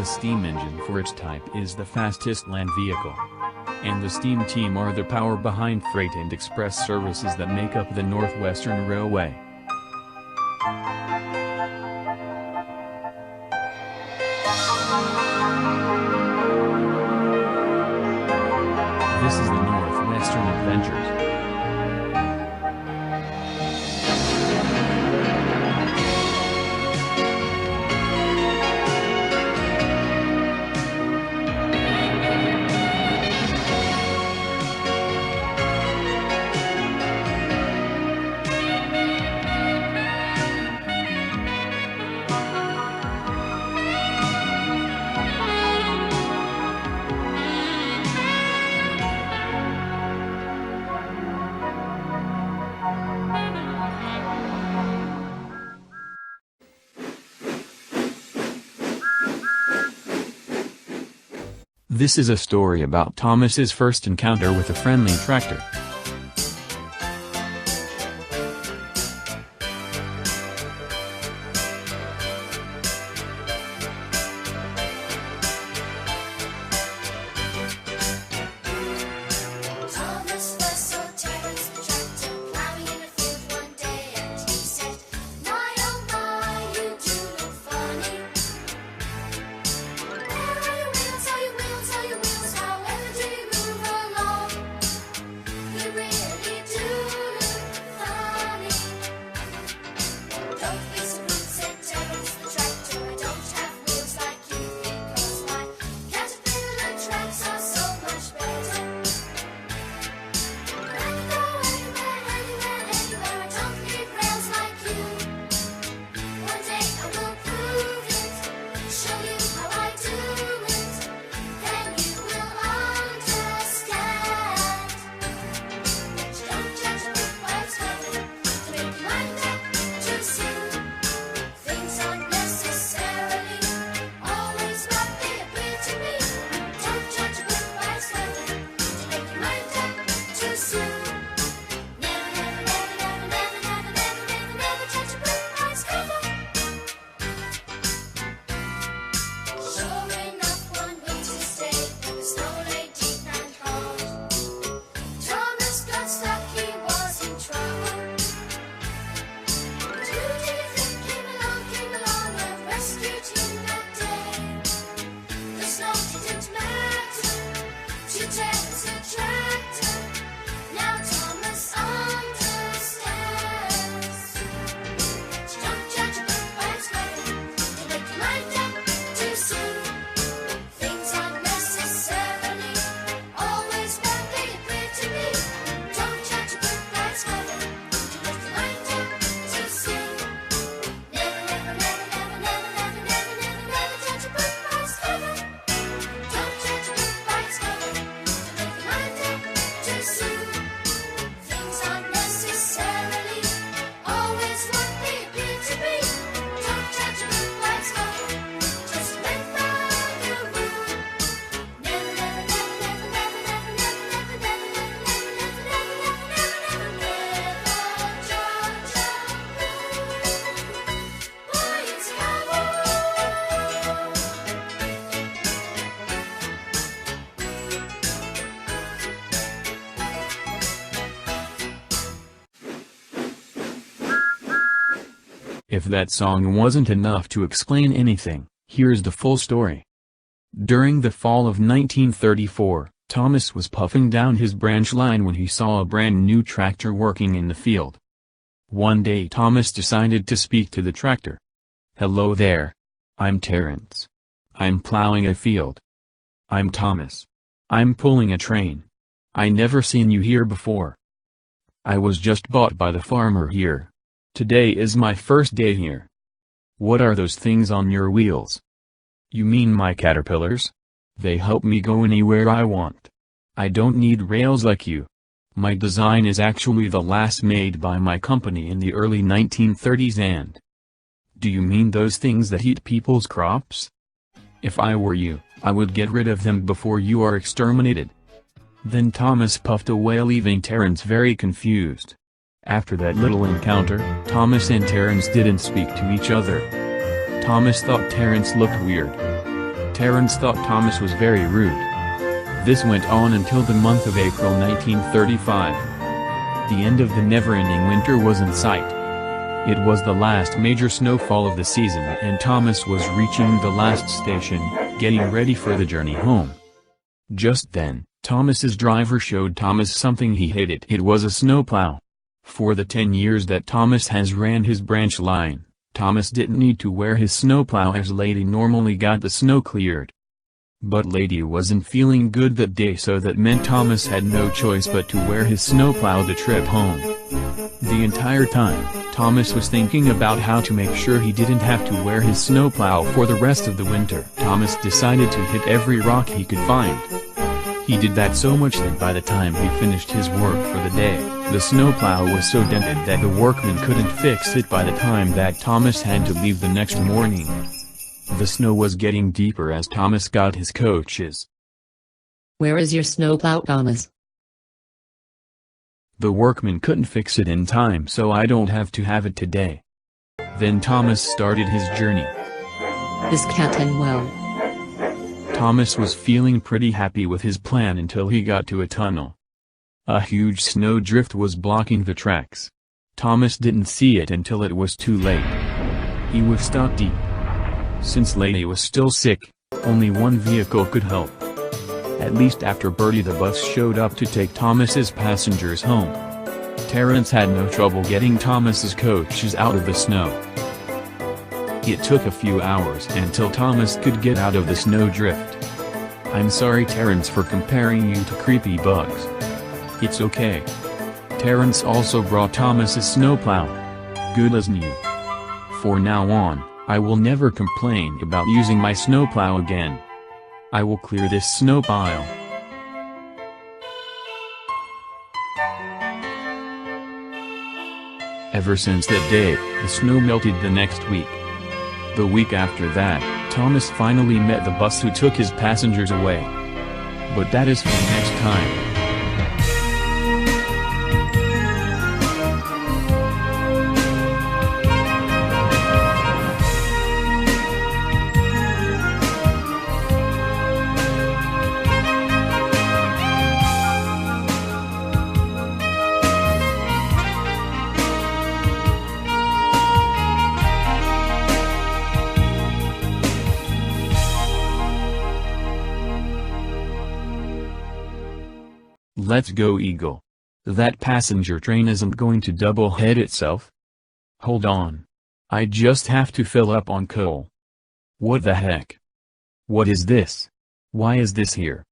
The steam engine for its type is the fastest land vehicle. And the steam team are the power behind freight and express services that make up the Northwestern Railway. This is the Northwestern Adventures. This is a story about Thomas's first encounter with a friendly tractor. If that song wasn't enough to explain anything, here's the full story. During the fall of 1934, Thomas was puffing down his branch line when he saw a brand new tractor working in the field. One day Thomas decided to speak to the tractor. "Hello there. I'm Terrence. I'm plowing a field." "I'm Thomas. I'm pulling a train. I never seen you here before." "I was just bought by the farmer here. Today is my first day here." "What are those things on your wheels?" "You mean my caterpillars? They help me go anywhere I want. I don't need rails like you. My design is actually the last made by my company in the early 1930s and—" "Do you mean those things that eat people's crops?" "If I were you, I would get rid of them before you are exterminated." Then Thomas puffed away, leaving Terrence very confused. After that little encounter, Thomas and Terrence didn't speak to each other. Thomas thought Terrence looked weird. Terence thought Thomas was very rude. This went on until the month of April 1935. The end of the never-ending winter was in sight. It was the last major snowfall of the season and Thomas was reaching the last station, getting ready for the journey home. Just then, Thomas's driver showed Thomas something he hated. It was a snowplow. For the 10 years that Thomas has ran his branch line, Thomas didn't need to wear his snowplow as Lady normally got the snow cleared. But Lady wasn't feeling good that day, so that meant Thomas had no choice but to wear his snowplow the trip home. The entire time, Thomas was thinking about how to make sure he didn't have to wear his snowplow for the rest of the winter. Thomas decided to hit every rock he could find. He did that so much that by the time he finished his work for the day, the snowplow was so dented that the workman couldn't fix it by the time that Thomas had to leave the next morning. The snow was getting deeper as Thomas got his coaches. "Where is your snowplow, Thomas?" "The workman couldn't fix it in time, so I don't have to have it today." Then Thomas started his journey. "This can't end well." Thomas was feeling pretty happy with his plan until he got to a tunnel. A huge snowdrift was blocking the tracks. Thomas didn't see it until it was too late. He was stuck deep. Since Lady was still sick, only one vehicle could help. At least after Bertie the bus showed up to take Thomas's passengers home. Terence had no trouble getting Thomas's coaches out of the snow. It took a few hours until Thomas could get out of the snowdrift. "I'm sorry, Terence, for comparing you to creepy bugs." "It's okay." Terence also brought Thomas's snowplow. Good as new. "For now on, I will never complain about using my snowplow again. I will clear this snow pile." Ever since that day, the snow melted the next week. The week after that, Thomas finally met the bus who took his passengers away. But that is for next time. Let's go, Eagle. That passenger train isn't going to double-head itself. Hold on. I just have to fill up on coal. What the heck? What is this? Why is this here?